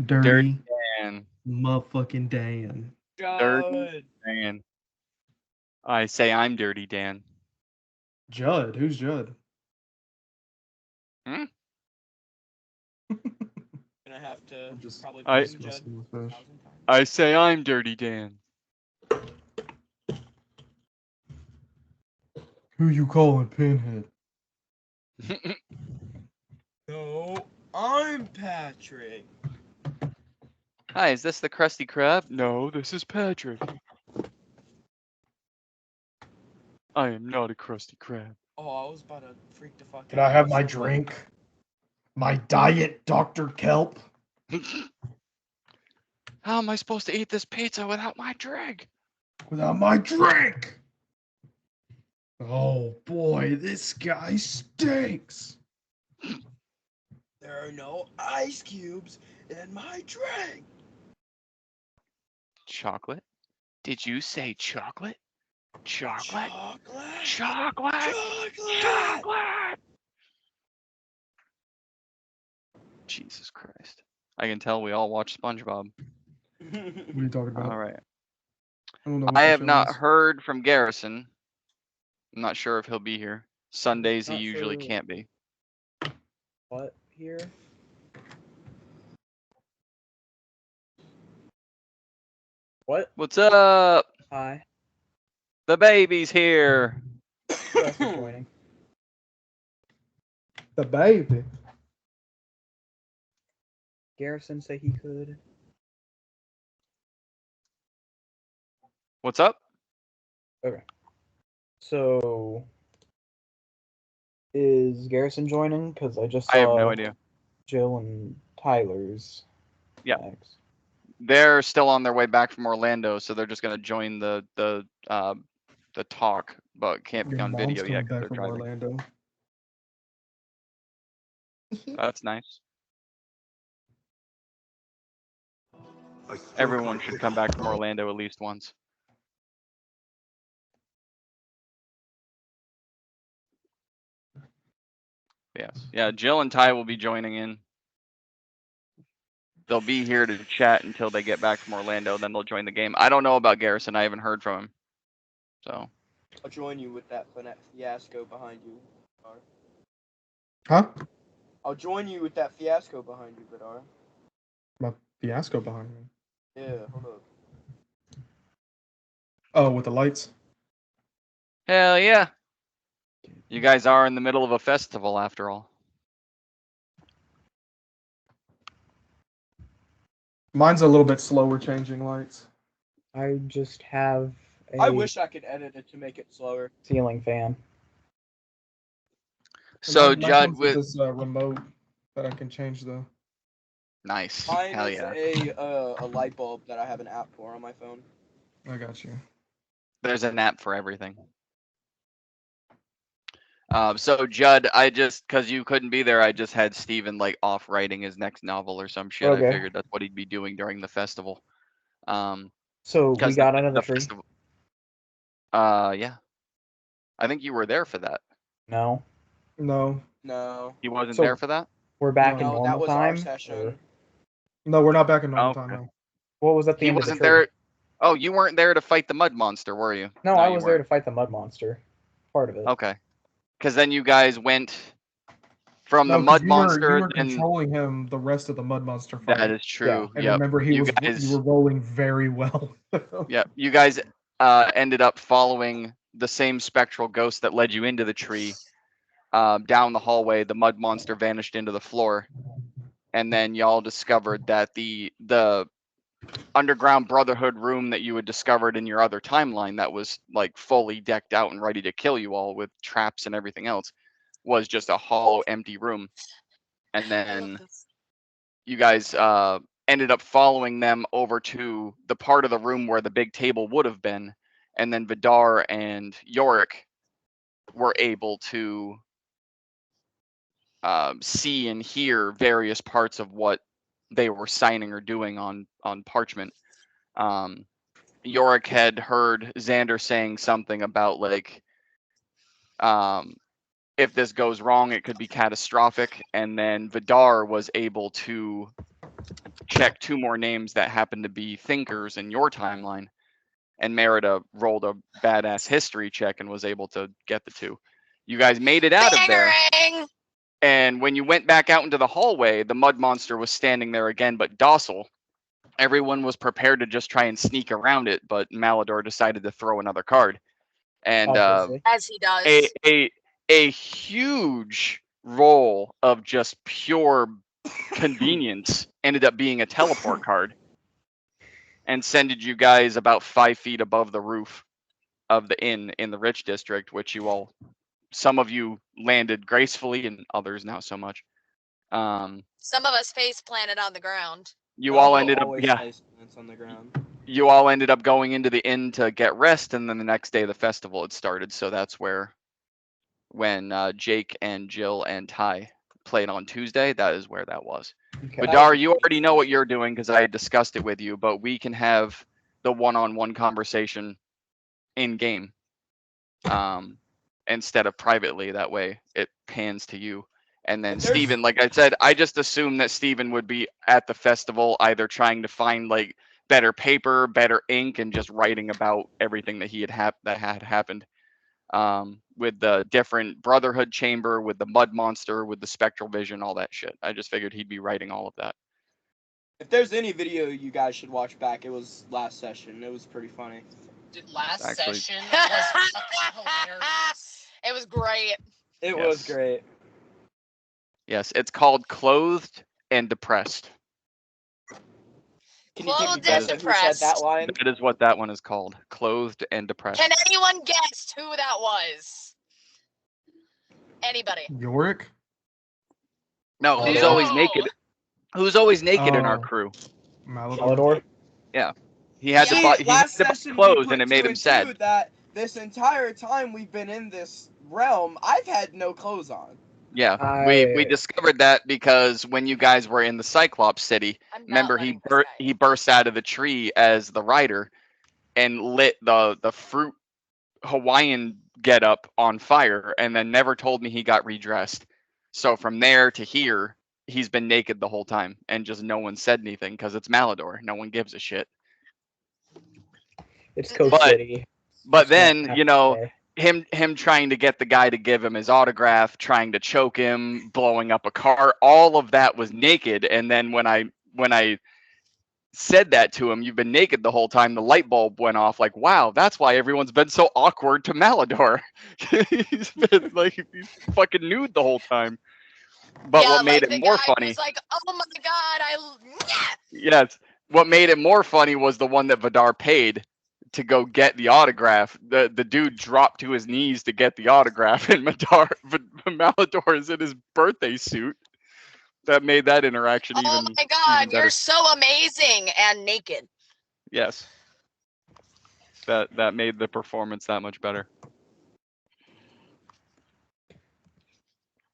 Dirty Dan. motherfucking Dan. Dirty Dan. I say I'm Dirty Dan. Judd. Who's Judd? Hmm? Gonna have to Just probably I- play Judd messing with fish. 1,000 times. I say I'm Dirty Dan. Who you calling Pinhead? No, I'm Patrick. Hi, is this the Krusty Krab? No, this is Patrick. I am not a Krusty Krab. Oh, I was about to freak the fuck out. Can I have my So, drink? My diet Dr. Kelp? How am I supposed to eat this pizza without my drink? Without my drink! Oh boy, this guy stinks! there are no ice cubes in my drink. Chocolate? Did you say chocolate? Chocolate? Chocolate. Chocolate! Chocolate. Chocolate! Jesus Christ. I can tell we all watch SpongeBob. What are you talking about? All right. I don't know what I the have show not is. heard from Garrison. I'm not sure if he'll be here. Sundays he Not usually for- can't be. What here? What? What's up? Hi. The baby's here. Who else is joining? The baby. Garrison say he could. What's up? Okay. So is Garrison joining? Because I just saw I have no idea. Jill and Tyler's. Yeah. flags. They're still on their way back from Orlando, so they're just gonna join the talk, but can't be Your on mom's video coming yet because back they're from driving. Orlando. That's nice. Everyone should come back from Orlando at least once. Yes. Yeah, Jill and Ty will be joining in. They'll be here to chat until they get back from Orlando, then they'll join the game. I don't know about Garrison. I haven't heard from him. So. I'll join you with that fiasco behind you, Vidar. Huh? I'll join you with that fiasco behind you, Vidar. My fiasco behind me. Yeah, hold up. Oh, with the lights? Hell yeah. You guys are in the middle of a festival after all. Mine's a little bit slower changing lights. I just have a I wish I could edit it to make it slower. ceiling fan. So Mine Judd comes with with this remote that I can change the. nice. Mine Hell is yeah. a light bulb that I have an app for on my phone. I got you. There's an app for everything. So Judd, I just cause you couldn't be there, I just had Steven like off writing his next novel or some shit. Okay. I figured that's what he'd be doing during the festival. So we 'Cause got under the tree. festival. Yeah. I think you were there for that. No, No. No. He wasn't So- there for that? we're back No, in No, normal that was time. our or- session. No, we're not back in normal Okay. time now. What was at the He end of the wasn't tree? there. Oh, you weren't there to fight the mud monster, were you? No, I you was there weren't. to fight the mud monster. Part of it. Okay. Because then you guys went from No, the 'cause mud you were monster and controlling him the rest of the mud monster fight. that is true. And Yep. remember, you you were rolling very well. Yep. You guys ended up following the same spectral ghost that led you into the tree. Down the hallway, the mud monster vanished into the floor, and then y'all discovered that the underground brotherhood room that you had discovered in your other timeline that was like fully decked out and ready to kill you all with traps and everything else was just a hollow empty room. And then you guys ended up following them over to the part of the room where the big table would have been, and then Vidar and Yorick were able to see and hear various parts of what they were signing or doing on parchment. Yorick had heard Xander saying something about like, if this goes wrong, it could be catastrophic. And then Vidar was able to check 2 more names that happened to be thinkers in your timeline. And Merida rolled a badass history check and was able to get the 2. You guys made it out of there. And when you went back out into the hallway, the mud monster was standing there again, but docile. Everyone was prepared to just try and sneak around it, but Malador decided to throw another card. And as he does, a huge roll of just pure convenience ended up being a teleport card and sended you guys about 5 feet above the roof of the inn in the rich district, which you all, some of you landed gracefully and others not so much. some of us face planted on the ground. You all ended up, On the ground. You all ended up going into the inn to get rest, and then the next day the festival had started. So that's where, when Jake and Jill and Ty played on Tuesday, that is where that was. Okay. Vidar, you already know what you're doing because I had discussed it with you, but we can have the one-on-one conversation in game instead of privately. That way it pans to you. And then Steven, like I said, I just assumed that Steven would be at the festival either trying to find like better paper, better ink, and just writing about everything that that had happened. With the different Brotherhood chamber, with the mud monster, with the spectral vision, all that shit. I just figured he'd be writing all of that. If there's any video you guys should watch back, it was last session. It was pretty funny. Dude, last Actually- session was hilarious. It was great. It Yes. was great. Yes, it's called Clothed and Depressed. Can you take a Clothed guess and at who said that depressed. line? That is what that one is called. Clothed and Depressed. Can anyone guess who that was? Anybody? Yorick? No, who's No. always naked? Who's always naked in our Oh. crew? Malador? Malador? He had See, to buy he had last to buy session we clothes, put and it two made him and two sad. That this entire time we've been in this realm, I've had no clothes on. Yeah, we I- discovered that because when you guys were in the Cyclops City, I'm not remember letting this guy. he burst out of the tree as the rider and lit the fruit Hawaiian getup on fire, and then never told me he got redressed. So from there to here, he's been naked the whole time, and just no one said anything because it's Malador. No one gives a shit. It's Coach But- City. But It's gonna then, happen you know, today. him trying to get the guy to give him his autograph, trying to choke him, blowing up a car, all of that was naked. And then when I said that to him, you've been naked the whole time, the light bulb went off, like, wow, that's why everyone's been so awkward to Malador. He's been like, he's fucking nude the whole time. But yeah, what made like it the more guy funny, was like, "Oh my god, yes, what made it more funny was the one that Vidar paid to go get the autograph. The dude dropped to his knees to get the autograph, and Malador is in his birthday suit. That made that interaction oh even my god, even better. you're so amazing and naked." Yes. That made the performance that much better.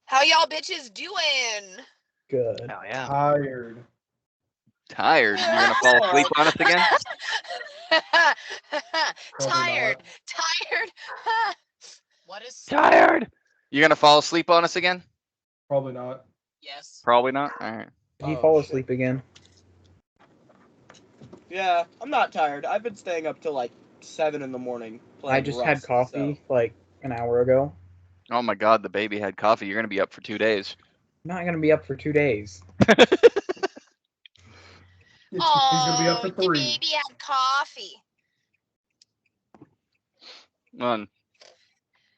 How y'all bitches doing? Good. Hell yeah. Tired. Tired. You're gonna fall asleep on us again? Tired. What is Tired. You're gonna fall asleep on us again? Probably not. yes? Probably not. All right. Did he Oh, fall shit. asleep again? Yeah, I'm not tired. I've been staying up till like 7 in the morning. I Playing just Rust, had coffee so. like an hour ago. Oh my God, the baby had coffee. You're gonna be up for 2 days. I'm not gonna be up for 2 days. He's gonna be up for Oh, the 3. baby had coffee. Well,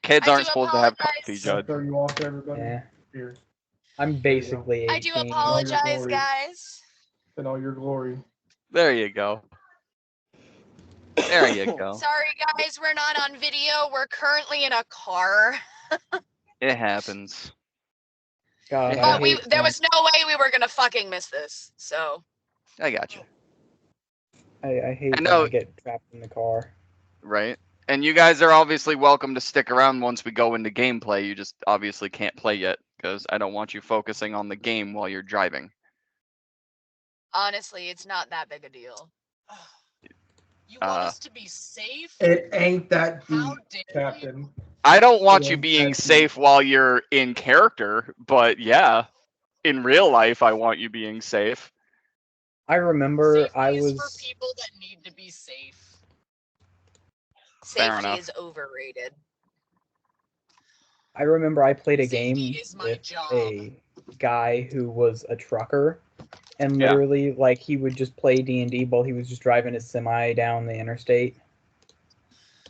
kids I aren't do supposed to have apologize. coffee, I'll Judd. throw you off to everybody. Yeah. Here, I'm basically 18. I do apologize, glory. guys. in all your glory. There you go. There you go. Sorry, guys, we're not on video. We're currently in a car. It happens. God, Yeah. I But hate there when- was no way we were gonna fucking miss this. So I got you. I hate I when know- I get trapped in the car. Right. And you guys are obviously welcome to stick around once we go into gameplay. You just obviously can't play yet because I don't want you focusing on the game while you're driving. honestly, it's not that big a deal. You want us to be safe? It ain't that How deep, dare you? Mm. Captain. I don't want you Yeah, being that's- safe while you're in character, but yeah, in real life, I want you being safe. I remember Safety I is was. for people that need to be safe. Fair Safety enough. is overrated. I remember I played a Safety game is my with job. a guy who was a trucker, and Yeah. literally, like, he would just play D&D while he was just driving his semi down the interstate.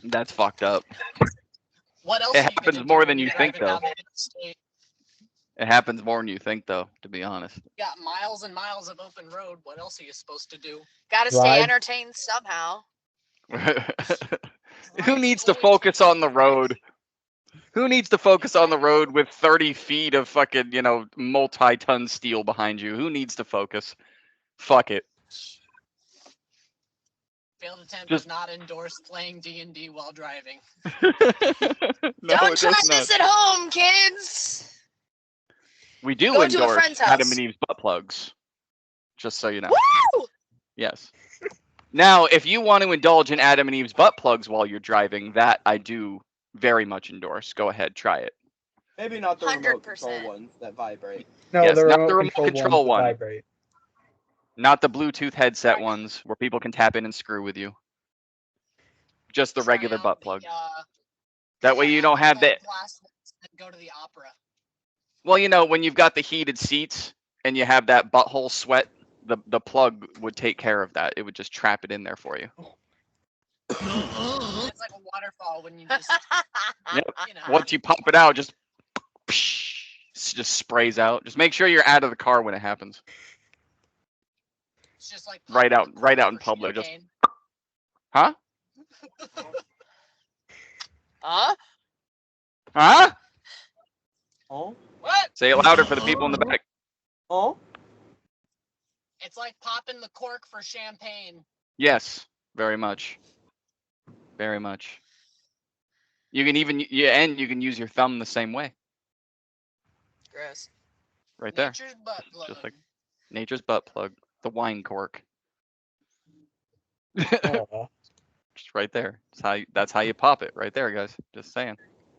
That's fucked up. What else It are you happens gonna more do than when you you're think, driving though. down the interstate? It happens more than you think, though. To be honest. You got miles and miles of open road. What else are you supposed to do? Gotta stay Drive. entertained somehow. Who needs to focus on the road? Who needs to focus on the road with 30 feet of fucking, multi-ton steel behind you? Who needs to focus? Fuck it. Failed attempt Just- does not endorse playing D&D while driving. No, Don't it try does this not. at home, kids. We do Go to a endorse friend's house. Adam and Eve's butt plugs. Just so you know. Woo! Yes. Now, if you want to indulge in Adam and Eve's butt plugs while you're driving, that I do very much endorse. Go ahead, try it. Maybe not the remote 100%. control ones that vibrate. No, Yes, the not remote the remote control control ones that one. vibrate. Not the Bluetooth headset ones where people can tap in and screw with you. Just the Try regular out butt the, plug. That way you don't have that. Glass ones and go to the opera. Well, when you've got the heated seats and you have that butthole sweat, the plug would take care of that. It would just trap it in there for you. It's like a waterfall when you just, Yep. you know. Once you pop it out, just sprays out. Just make sure you're out of the car when it happens. It's just like Right popping out- the right cork out in for public, just- champagne. Huh? Huh? Huh? Oh? What? Say it louder for the people in the back. Oh? It's like popping the cork for champagne. Yes, very much. Very much. You can even and you can use your thumb the same way. Gross. Right there. Nature's butt plug. Just like nature's butt plug. The wine cork. Oh, Just right there. That's how you pop it. Right there, guys. Just saying.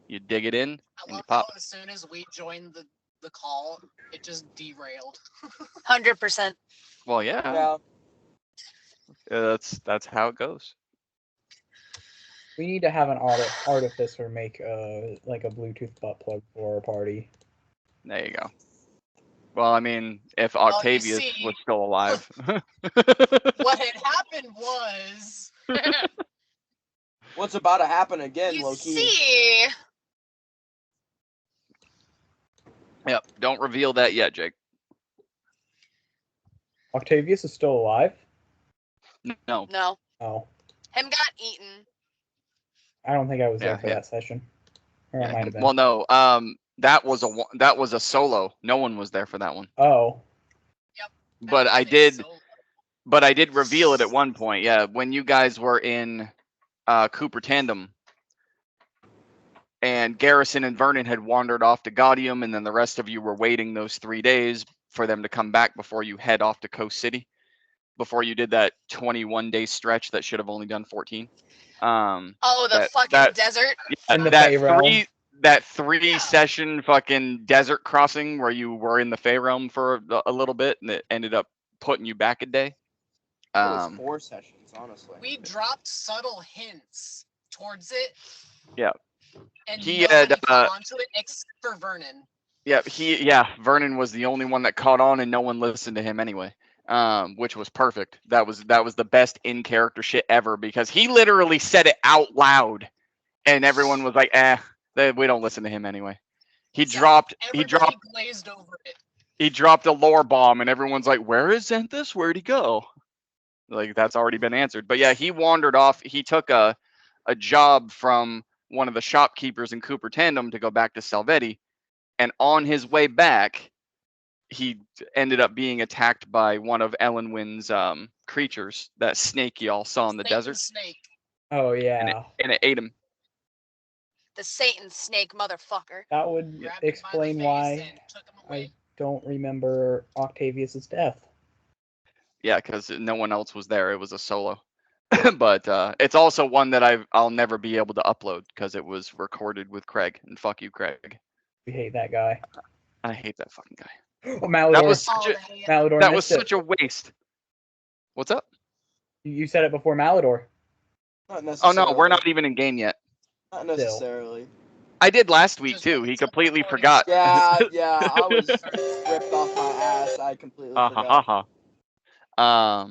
You dig it in I and you love pop how it. as soon as we joined the call, it just derailed. 100%. Well, yeah. Yeah. That's how it goes. we need to have an artificer make like a Bluetooth butt plug for our party. There you go. Well, I mean, if you Octavius see- was still alive. What had happened was What's about to happen again, You low-key? see, Yep. Don't reveal that yet, Jake. Octavius is still alive? No. no, Oh, him got eaten. I don't think I was there Yeah, for yeah. that session. Or I Yeah, might have been. well, no. That was a solo. No one was there for that one. Oh, But I did reveal it at one point. Yeah, when you guys were in Cooper Tandem, and Garrison and Vernon had wandered off to Gaudium, and then the rest of you were waiting those 3 days for them to come back before you head off to Coast City, before you did that 21-day stretch that should have only done 14. Oh, the That- fucking that- desert. In the that Fey realm. that 3-session fucking desert crossing where you were in the Fey realm for a little bit, and it ended up putting you back a day. It was Um, 4 sessions, honestly. we dropped subtle hints towards it. Yeah. And He nobody had, caught onto it except for Vernon. Vernon was the only one that caught on, and no one listened to him anyway. Which was perfect. That was the best in character shit ever, because he literally said it out loud, and everyone was like, we don't listen to him anyway. He dropped Glazed over it. he dropped a lore bomb, and everyone's like, where is Xanthus? Where'd he go? Like, that's already been answered. But yeah, he wandered off. He took a job from one of the shopkeepers in Cooper Tandem to go back to Salvetti, and on his way back, he ended up being attacked by one of Ellenwyn's creatures, that snake y'all saw in the Satan desert, Snake. oh yeah. and it ate him. The Satan snake motherfucker. That would Grabbed him by the explain face why and took him away. I don't remember Octavius's death. Yeah, because no one else was there. It was a solo. But it's also one that I'll never be able to upload because it was recorded with Craig. And fuck you, Craig. We hate that guy. I hate that fucking guy. Oh, Malidor. That was Oh, such a, they- Malidor that was missed it. such a waste. What's up? You said it before Malador. Not Oh necessarily. no, we're not even in game yet. Not necessarily. I did last week Just too. wait He till completely recording forgot. Yeah, I was ripped off my ass. I completely Ha forgot. ha ha.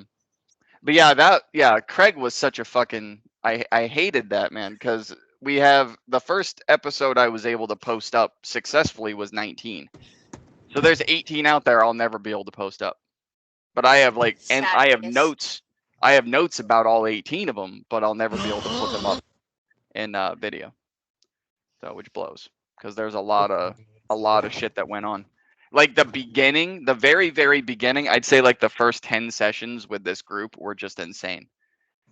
But yeah, Craig was such a fucking. I hated that, man, because we have the first episode I was able to post up successfully was 19. So there's 18 out there I'll never be able to post up. But I have and I have Sadness. notes. I have notes about all 18 of them, but I'll never be able to put them up in video. So which blows, because there's a lot of shit that went on. Like the beginning, the very, very beginning, I'd say like the first 10 sessions with this group were just insane.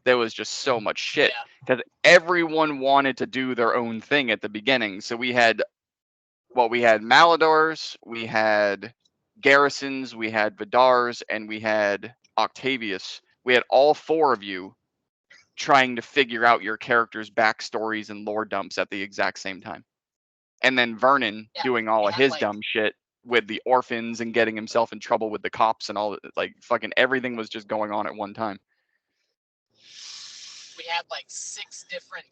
There was just so much shit Yeah. because everyone wanted to do their own thing at the beginning. So we had Maladors, we had Garrisons, we had Vidars, and we had Octavius. We had all four of you trying to figure out your characters' backstories and lore dumps at the exact same time. And then Vernon Yeah, doing all we of had, his like- dumb shit with the orphans and getting himself in trouble with the cops and all, like fucking everything was just going on at one time. We had like 6 different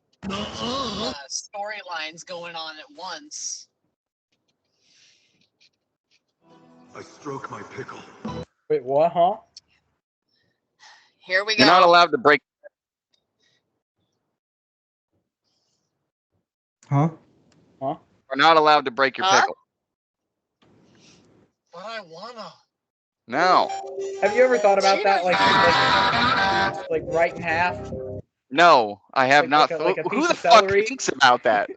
storylines going on at once. I stroke my pickle. Wait, what? Huh? Here we go. You're not allowed to break. Huh? We're not allowed to break your Huh? pickle. But I wanna. No, Have you ever thought about that? Like right in half? no, I have Like- not. like a Who piece the of fuck celery? thinks about that?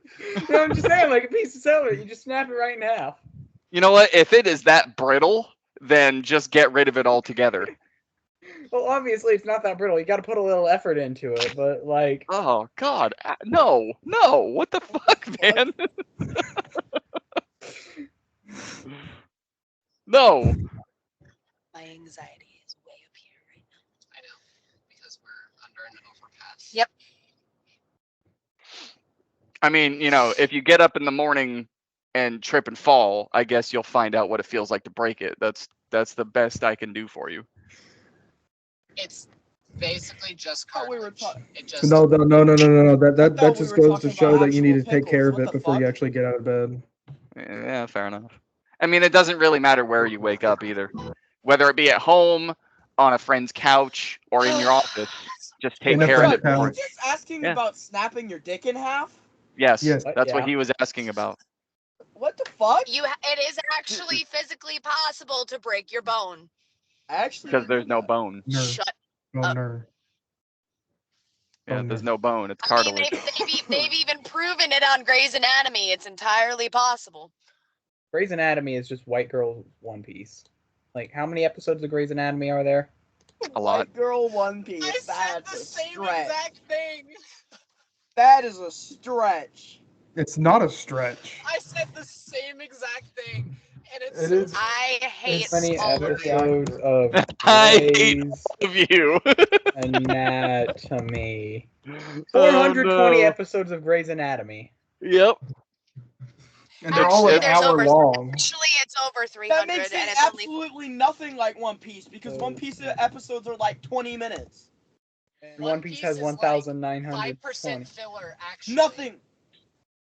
No, I'm just saying, like a piece of celery. You just snap it right in half. You know what? If it is that brittle, then just get rid of it altogether. Well, obviously it's not that brittle. You got to put a little effort into it, but like, Oh God, no, what the fuck, man? No. My anxiety is way up here right now. I know. Because we're under an overpass. Yep. I mean, if you get up in the morning and trip and fall, I guess you'll find out what it feels like to break it. That's the best I can do for you. It's basically just thought we cartilage. were It just No. That thought we just were goes to talking show about that you need to actual take care of pickles. it What the before you fuck? actually get out of bed. Yeah, fair enough. I mean, it doesn't really matter where you wake up either, whether it be at home, on a friend's couch, or in your office. Just take In a care of friend's it. Were you couch. just asking Yeah. about snapping your dick in half? Yes, Yes. that's what Yeah. he was asking about. What the fuck? It is actually physically possible to break your bone. I actually Because didn't there's know no that. bone. Nerve. Shut. Oh, nerve. Yeah, Oh, there's no. no bone. It's I mean, cartilage. they've even proven it on Grey's Anatomy. It's entirely possible. Grey's Anatomy is just white girl One Piece. Like, how many episodes of Grey's Anatomy are there? A lot. White girl One Piece. I said That's the a same stretch. exact thing. That is a stretch. It's not a stretch. I said the same exact thing, and it's It so is. I hate It's Many all of you. episodes of I hate Grey's of you. Anatomy. Oh, 420 no. episodes of Grey's Anatomy. Yep. And they're all an Actually, there's hour over- long. Actually, it's over 300, That makes and it it's only absolutely nothing like One Piece because One Piece episodes are like 20 minutes. And One Piece has is like 1,920. 5% filler, actually. Nothing.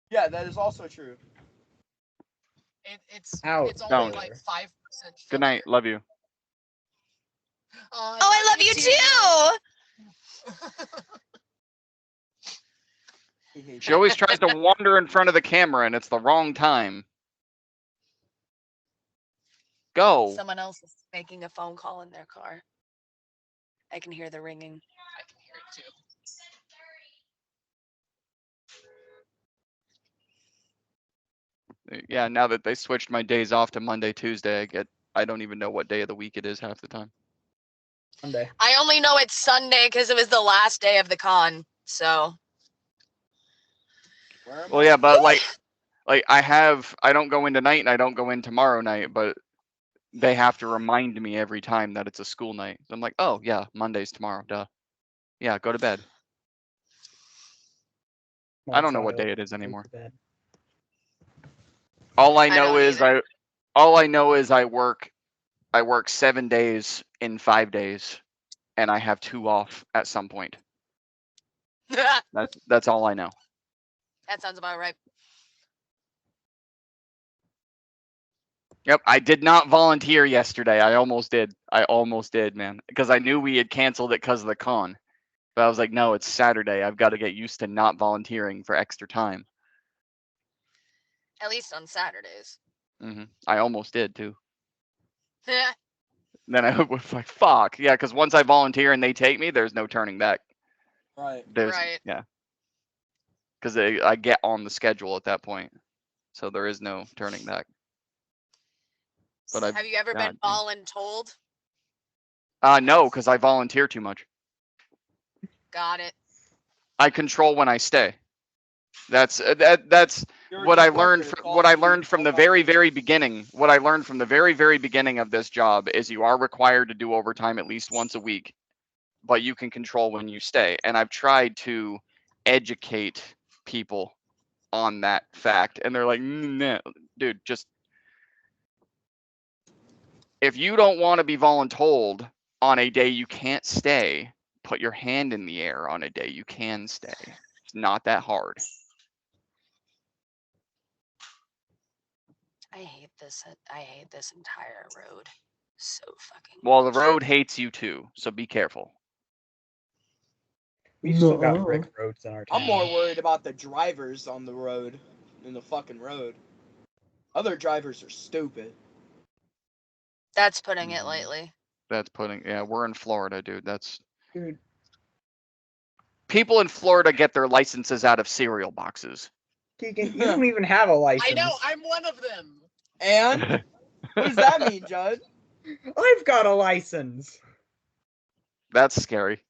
Yeah, that is also true. It's Ouch. only Don't. like 5% filler. Good night. Love you. Oh, I love you too. She always tries to wander in front of the camera, and it's the wrong time. Go. Someone else is making a phone call in their car. I can hear the ringing. I can hear it too. Yeah, now that they switched my days off to Monday, Tuesday, I don't even know what day of the week it is half the time. Sunday. I only know it's Sunday because it was the last day of the con. So Where am Well, I? yeah, but like I don't go in tonight and I don't go in tomorrow night, but they have to remind me every time that it's a school night. So I'm like, oh yeah, Monday's tomorrow, duh. Yeah, go to bed. I don't know what day it is anymore. All I I know don't is either. all I know is I work 7 days in 5 days and I have 2 off at some point. that That's all I know. sounds about right. Yep, I did not volunteer yesterday. I almost did, man, because I knew we had canceled it because of the con. But I was like, no, it's Saturday. I've got to get used to not volunteering for extra time. At least on Saturdays. I almost did too. Then I was like, fuck, yeah, because once I volunteer and they take me, there's no turning back. Right. Right. Yeah. Because I get on the schedule at that point, so there is no turning back. But Have you ever been voluntold? No, because I volunteer too much. Got it. I control when I stay. That's what I learned. What I learned from the very beginning. What I learned from the very beginning of this job is you are required to do overtime at least once a week, but you can control when you stay. And I've tried to educate people on that fact, and they're like, no, dude, just if you don't want to be voluntold on a day you can't stay, put your hand in the air on a day you can stay. It's not that hard. I hate this entire road. So fucking Well, the much. road hates you too, so be careful. We still got Nuh-uh. brick roads in our town. I'm more worried about the drivers on the road than the fucking road. Other drivers are stupid. That's putting it lightly. That's putting, yeah, we're in Florida, dude. That's Dude, people in Florida get their licenses out of cereal boxes. Keegan, you don't even have a license. I know, I'm one of them. And what does that mean, Judd? I've got a license. That's scary.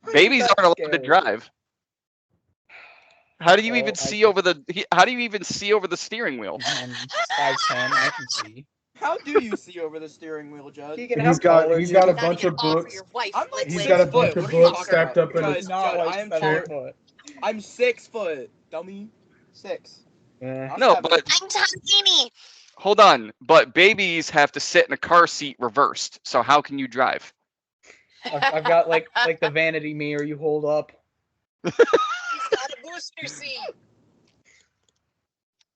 Why is Babies that aren't allowed to scary? drive. How do you Oh, even I see can- over the? How do you even see over the steering wheel? I'm 5'10", I can see. How do you see over the steering wheel, Judd? Keegan, And how he's got- tall are he's you? got a Not bunch even of offer books. Your wife. I'm like He's 6 got a foot. bunch of What are you books talking stacked about? up in his- Because, Not Judd, like I am 7 taller. foot. I'm 6 foot, dummy. 6. Eh. Not No, 7. but I'm tiny. hold on. But babies have to sit in a car seat reversed. So how can you drive? I've got like the vanity mirror you hold up. He's got a booster seat.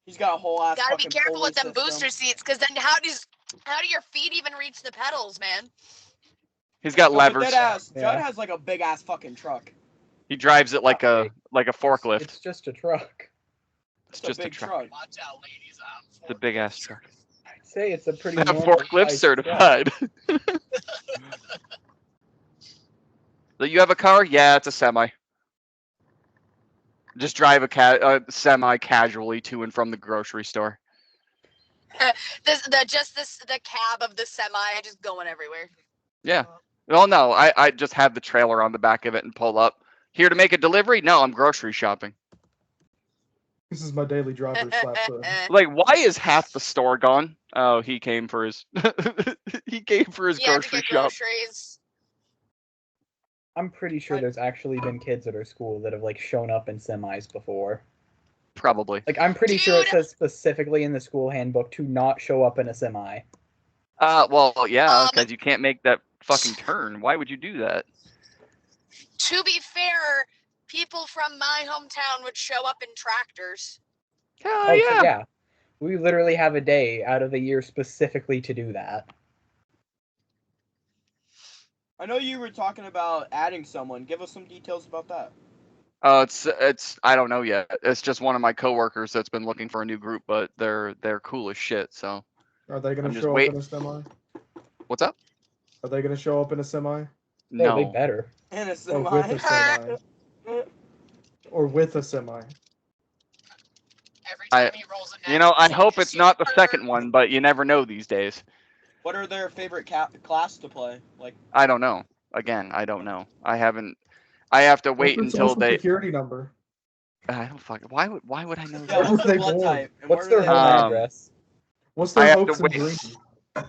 He's got a whole ass Gotta be fucking careful pulley with them system. booster seats, because then how do your feet even reach the pedals, man? He's got No, but levers. that ass, Yeah. Judd has like a big ass fucking truck. He drives it like a Okay. forklift. It's just a truck. It's It's just a big truck. Watch out, ladies. It's a big ass truck. I'd say it's a pretty That normal forklift sized certified. So you have a car? Yeah, it's a semi. Just drive a semi casually to and from the grocery store. The cab of the semi just going everywhere. Yeah. Well, no, I just have the trailer on the back of it and pull up. Here to make a delivery? No, I'm grocery shopping. This is my daily driver slap hood. Like, why is half the store gone? Oh, he came for his he came for his You have to grocery get shop. groceries. I'm pretty sure there's actually been kids at our school that have like shown up in semis before. Probably. Like I'm pretty sure it Dude. says specifically in the school handbook to not show up in a semi. Well, yeah, Um, because you can't make that fucking turn. Why would you do that? To be fair, people from my hometown would show up in tractors. Hell Oh, yeah. so yeah. We literally have a day out of the year specifically to do that. I know you were talking about adding someone. Give us some details about that. It's I don't know yet. It's just one of my coworkers that's been looking for a new group, but they're cool as shit. So Are they gonna I'm just show wait- up in a semi? what's up? Are they gonna show up in a semi? Oh, they No. better. And a Or semi. with a semi? Or with a semi? Every I- time he rolls a You know, I net, hope it's not the super- second one, but you never know these days. What are their favorite class to play? Like, I don't know. Again, I don't know. I have to wait What's their until social they. security number? I don't fucking. Why would I know yeah, that? what's they their blood born? type? And What's where their do they home live? address? What's I their have to hopes and wait. dreams?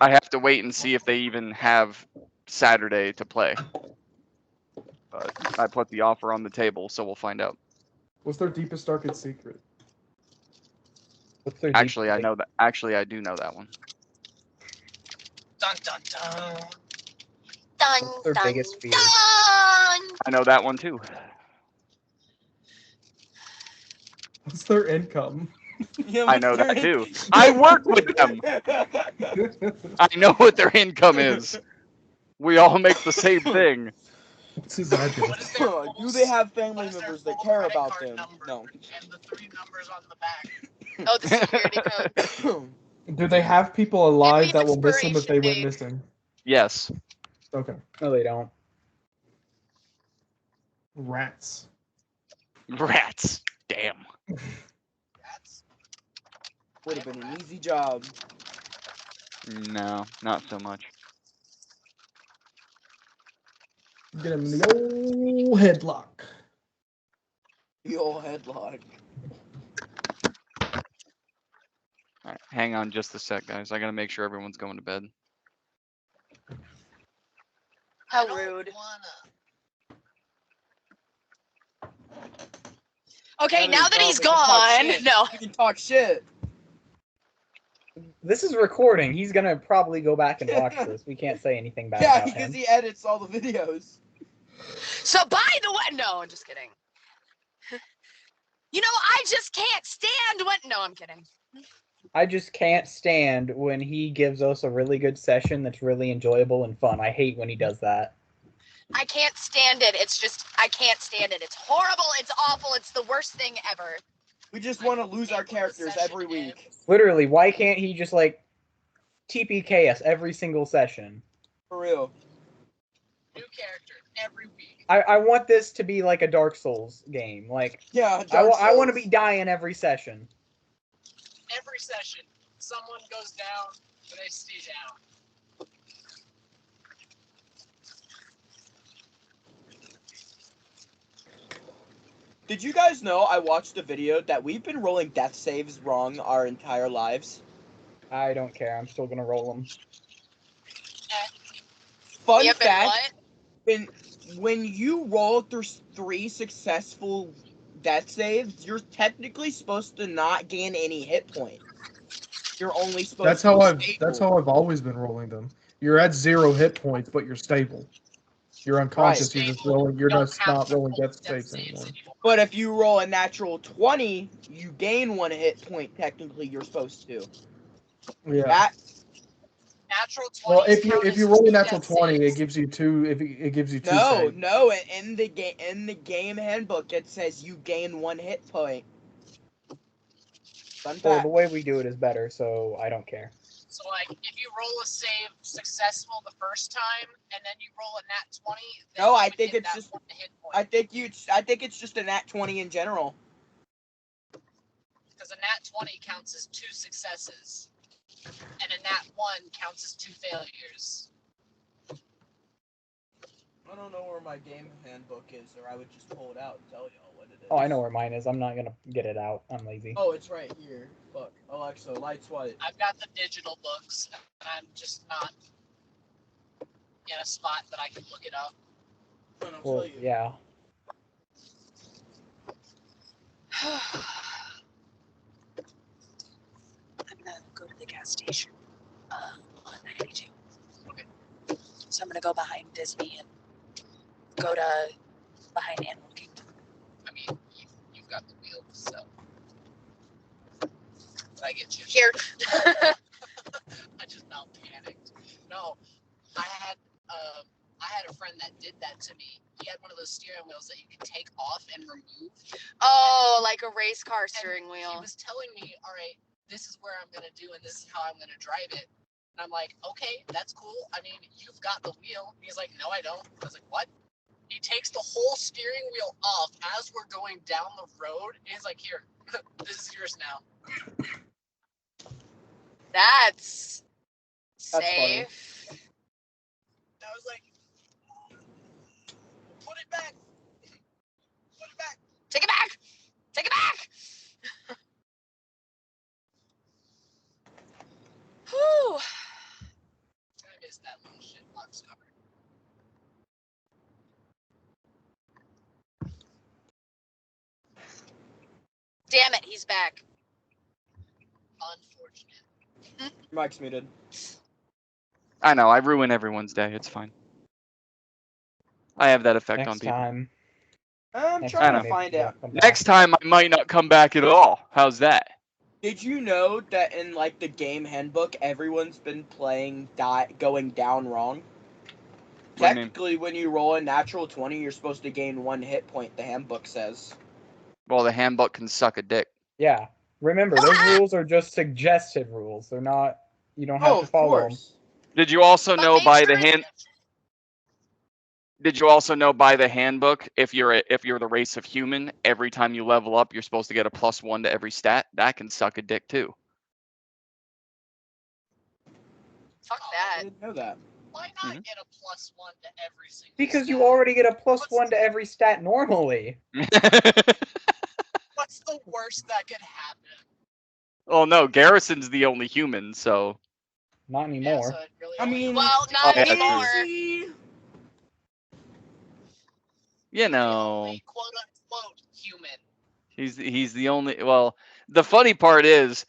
I have to wait and see if they even have Saturday to play. But I put the offer on the table, so we'll find out. What's their deepest, darkest secret? What's their Actually, I deep- know that. Actually, I do know that one. Dun dun dun. Dun Dun, What's their dun, biggest fear? dun. I know that one too. What's their income? Yeah, I what's know their that too. in- I work with them. I know what their income is. We all make the same thing. What's his What address? is their Do full they have what family is their members that full care credit about card them? number No. and the 3 numbers on the back? Oh, the security code. Do they have people Give alive me that will miss them if they went expiration date. missing? Yes. Okay. No, they don't. Rats. Rats. Damn. That's Would have been an easy job. No, not so much. Get him in the old headlock. The old headlock. All right, hang on just a sec, guys. I gotta make sure everyone's going to bed. How I don't rude. wanna. Okay, now that he's we can talk gone. shit. No. We can talk shit. This is recording. He's gonna probably go back and watch this. We can't say anything bad Yeah, about because him. he edits all the videos. So by the way, no, I'm just kidding. You know, I just can't stand when. No, I'm kidding. I just can't stand when he gives us a really good session that's really enjoyable and fun. I hate when he does that. I can't stand it. It's just, I can't stand it. It's horrible. It's awful. It's the worst thing ever. We just want to lose our characters every week. Literally, why can't he just like TPK us every single session? For real. New character every week. I want this to be like a Dark Souls game. Like Yeah, I want to Souls. be dying every session. Every session, someone goes down, but they stay down. Did you guys know I watched a video that we've been rolling death saves wrong our entire lives? I don't care. I'm still gonna roll them. Fun Yep, and fact, what? when you roll through 3 successful death saves, you're technically supposed to not gain any hit point. You're only supposed That's to how be I've stable. that's how I've always been rolling them. You're at 0 hit points, but you're stable. You're unconscious. You're just rolling. You're just not rolling death saves anymore. But if you roll a natural 20, you gain 1 hit point. Technically, you're supposed to. Yeah. That Natural 20s Well, if count you as roll a 2 natural death 20, it saves. gives you 2. It gives you 2 no, saves. no. In the game handbook, it says you gain 1 hit point. Fun Well, fact. the way we do it is better, so I don't care. So, like, if you roll a save successful the first time, and then you roll a nat 20, then No, you I would think get it's that just- 1 hit point. I think it's just a nat 20 in general. Because a nat 20 counts as 2 successes, and a nat 1 counts as 2 failures. I don't know where my game handbook is, or I would just pull it out and tell y'all what it is. Oh, I know where mine is. I'm not gonna get it out. I'm lazy. Oh, it's right here. Fuck. Alexa, lights white. I've got the digital books, and I'm just not in a spot that I can look it up. And I'll Well, tell you. yeah. I'm gonna go to the gas station on 92. Okay. So I'm gonna go behind Disney and go to behind Animal Kingdom. I mean, you've got the wheel, so. But I get you. Here. I just now panicked. No, I had a friend that did that to me. He had one of those steering wheels that you can take off and remove. Oh, like a race car And steering He wheel. was telling me, all right, this is where I'm gonna do and this is how I'm gonna drive it. And I'm like, okay, that's cool. I mean, you've got the wheel. He's like, no, I don't. I was like, what? He takes the whole steering wheel off as we're going down the road. And he's like, here, this is yours now. That's That's safe. I was like, put it back. Put it back. Take it back. Take it back. Whew. I missed that little shit box cover. Damn it, he's back. Unfortunate. Mike's muted. I know. I ruin everyone's day. It's fine. I have that effect on Next people. time. I'm Next trying time, to maybe find you'll out. come Next back. time I might not come back at all. How's that? Did you know that in like the game handbook, everyone's been playing going down wrong? What do you mean? Technically, when you roll a natural 20, you're supposed to gain 1 hit point. The handbook says. Well, the handbook can suck a dick. Yeah. Remember, those rules are just suggested rules. They're not. You don't have Oh, to of follow course. Did you also But know make by sure the it's- hand? Did you also know by the handbook if you're the race of human, every time you level up, you're supposed to get a +1 to every stat? That can suck a dick too. Fuck I that. didn't know that. Why not Mhm. get a +1 to every single Because stat? you already get a +1 to every stat normally. What's the worst that could happen? Well, no, Garrison's the only human, so Not Yeah, anymore. so it really I only mean, Well, Oh, not yeah, true. anymore. See? you the know, only quote unquote human. he's the only. Well, the funny part is,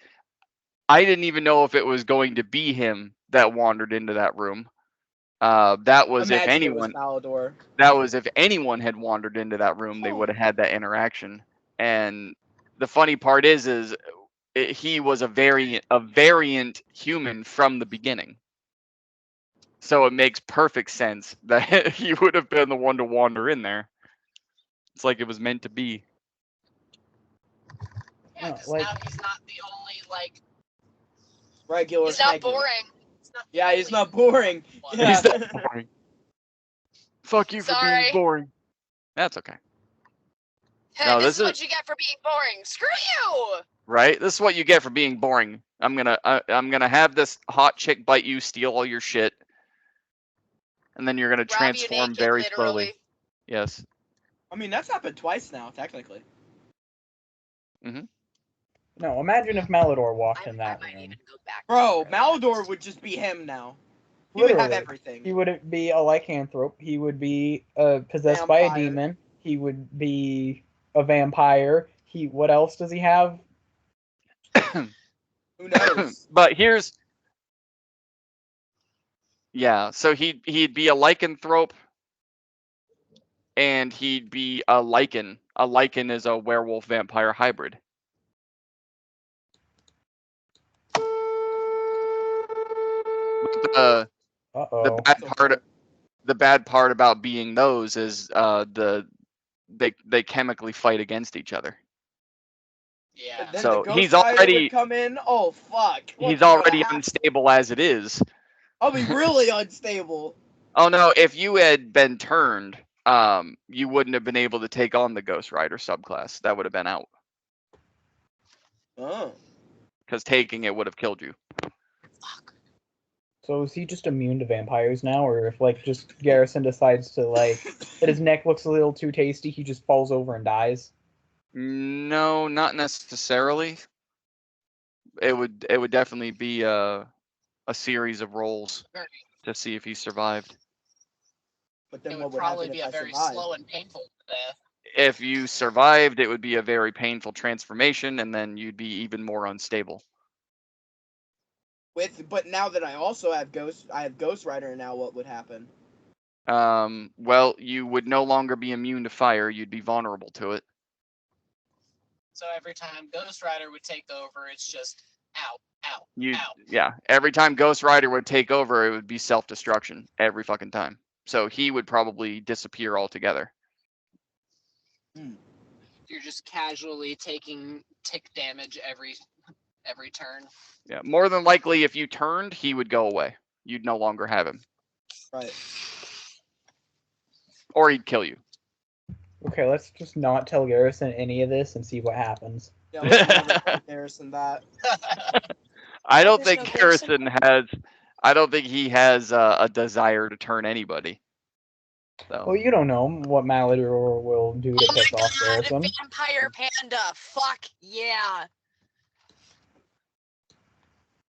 I didn't even know if it was going to be him that wandered into that room. That was if Imagine it was anyone. Malador. That was if anyone had wandered into that room, they Oh. would have had that interaction. And the funny part is he was a variant human from the beginning. So it makes perfect sense that he would have been the one to wander in there. It's like it was meant to be. Yeah, No, because like- now he's not the only like. Regular. He's not regular. boring. He's not the Yeah, he's only not boring. one. Yeah. He's not boring. Fuck you for Sorry. being boring. That's okay. Hey, No, this this is what you get for being boring. Screw you! Right? This is what you get for being boring. I'm gonna have this hot chick bite you, steal all your shit, and then you're gonna Grab you transform naked, very literally. slowly. Yes. I mean, that's happened twice now, technically. No, imagine if Malador walked in I that might room. even go back. Bro, to Malador would just be him now. He would have Literally. everything. He wouldn't be a lycanthrope. He would be possessed by a Vampire. demon. He would be a vampire. What else does he have? Who knows? But here's so he'd be a lycanthrope, and he'd be a lycan. A lycan is a werewolf vampire hybrid. The Uh-oh. bad part about being those is they chemically fight against each other. Yeah. But then So the Ghost he's Rider already- would come in. Oh fuck! What's He's gonna already happen? unstable as it is. I'll be really unstable. Oh no, if you had been turned, you wouldn't have been able to take on the Ghost Rider subclass. That would have been out. Oh. Because taking it would have killed you. So is he just immune to vampires now, or if just Garrison decides to that his neck looks a little too tasty, he just falls over and dies? No, not necessarily. It would definitely be a series of rolls to see if he survived. But then It what would would probably happen be if a I very survived? slow and painful death. If you survived, it would be a very painful transformation, and then you'd be even more unstable. But now that I also have Ghost Rider now. What would happen? Well, you would no longer be immune to fire. You'd be vulnerable to it. So every time Ghost Rider would take over, it's just ow, ow, ow. Yeah. Every time Ghost Rider would take over, it would be self-destruction every fucking time. So he would probably disappear altogether. You're just casually taking tick damage every turn. Yeah. More than likely, if you turned, he would go away. You'd no longer have him, Right. or he'd kill you. Okay, let's just not tell Garrison any of this and see what happens. Yeah, let's never tell Garrison that. I don't There's think no Garrison? Harrison has. I don't think he has a desire to turn anybody. So. Well, you don't know what Malador will do to Oh piss my off god, Garrison. vampire panda! Fuck yeah!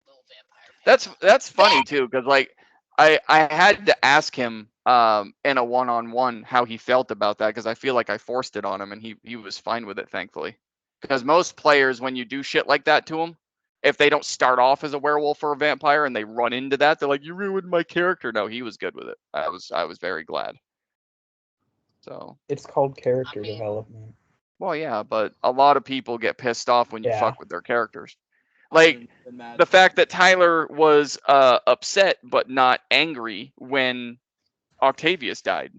Little vampire. That's funny too, because I had to ask him in a one-on-one how he felt about that, because I feel like I forced it on him, and he was fine with it, thankfully. Because most players, when you do shit like that to them, if they don't start off as a werewolf or a vampire and they run into that, they're like, "You ruined my character." No, he was good with it. I was very glad. So, It's called character I mean- development. well, yeah, but a lot of people get pissed off when you Yeah. fuck with their characters. Like the fact that Tyler was upset but not angry when Octavius died.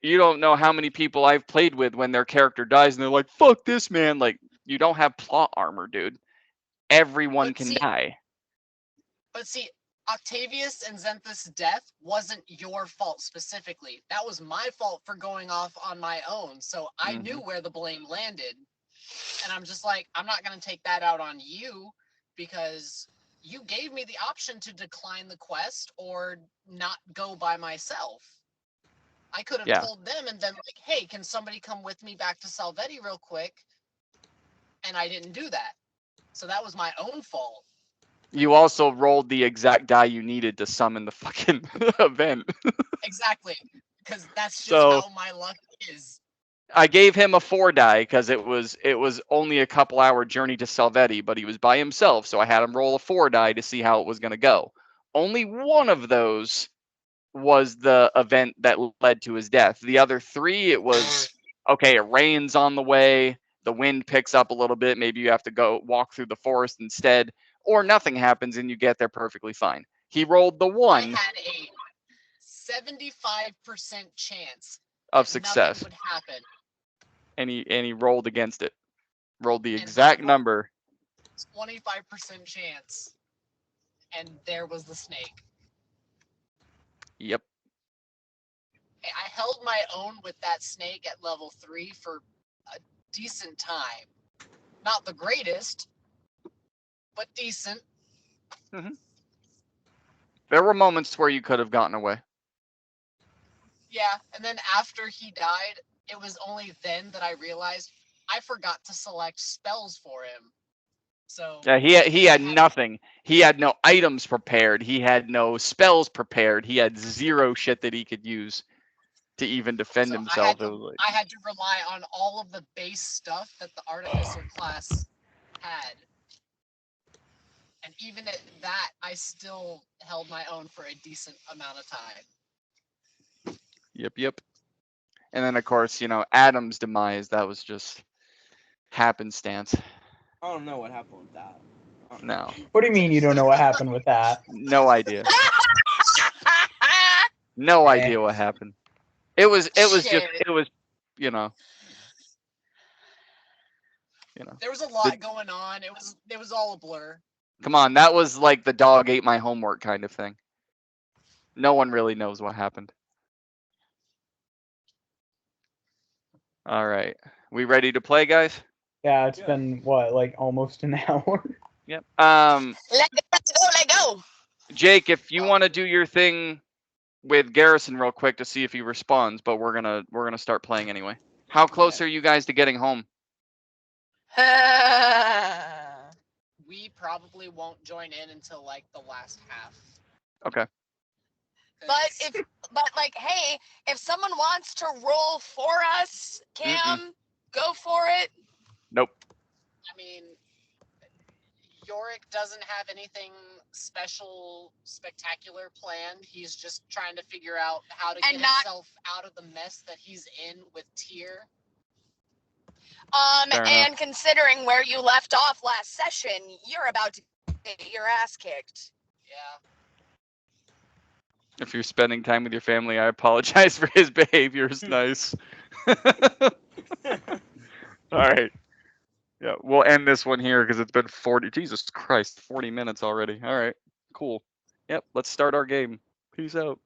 You don't know how many people I've played with when their character dies and they're like, "Fuck this man!" Like you don't have plot armor, dude. Everyone But can see- die. But see, Octavius and Xanthus' death wasn't your fault specifically. That was my fault for going off on my own. So I knew where the blame landed. And I'm just like, I'm not going to take that out on you because you gave me the option to decline the quest or not go by myself. I could have Yeah. told them and then like, hey, can somebody come with me back to Salvetti real quick? And I didn't do that. So that was my own fault. You also rolled the exact die you needed to summon the fucking event. Exactly. Because that's just So- how my luck is. I gave him a 4 die because it was only a couple hour journey to Salvetti, but he was by himself, so I had him roll a 4 die to see how it was going to go. Only one of those was the event that led to his death. The other 3, it was okay. It rains on the way. The wind picks up a little bit. Maybe you have to go walk through the forest instead, or nothing happens and you get there perfectly fine. He rolled the I 1 had a 75% chance of that success, nothing would happen. and he rolled against it. Rolled the And exact I rolled- number. 25% chance. And there was the snake. Yep. I held my own with that snake at level 3 for a decent time. Not the greatest, but decent. There were moments where you could have gotten away. Yeah, and then after he died, it was only then that I realized I forgot to select spells for him. So Yeah, he had nothing. He had no items prepared. He had no spells prepared. He had 0 shit that he could use to even defend So himself. It was like, I had to rely on all of the base stuff that the Artificer class had. And even at that, I still held my own for a decent amount of time. yep. And then of course, Adam's demise, that was just happenstance. I don't know what happened with that. No. What do you mean you don't know what happened with that? No idea. No idea what happened. It was just Shit. you know. There was a lot going on. It was all a blur. Come on, that was like the dog ate my homework kind of thing. No one really knows what happened. All right. We ready to play, guys? Yeah, it's Yeah. been what, like almost an hour. Yep. Let go. Jake, if you want to do your thing with Garrison real quick to see if he responds, but we're gonna start playing anyway. How close are you guys to getting home? We probably won't join in until like the last half. Okay. But like, hey, if someone wants to roll for us, Cam, go for it. Nope. I mean, Yorick doesn't have anything spectacular planned. He's just trying to figure out how to And get not- himself out of the mess that he's in with Tyr. Fair And enough. considering where you left off last session, you're about to get your ass kicked. Yeah. If you're spending time with your family, I apologize for his behavior. It's nice. All right. Yeah, we'll end this one here because it's been 40 minutes already. All right. Cool. Yep, let's start our game. Peace out.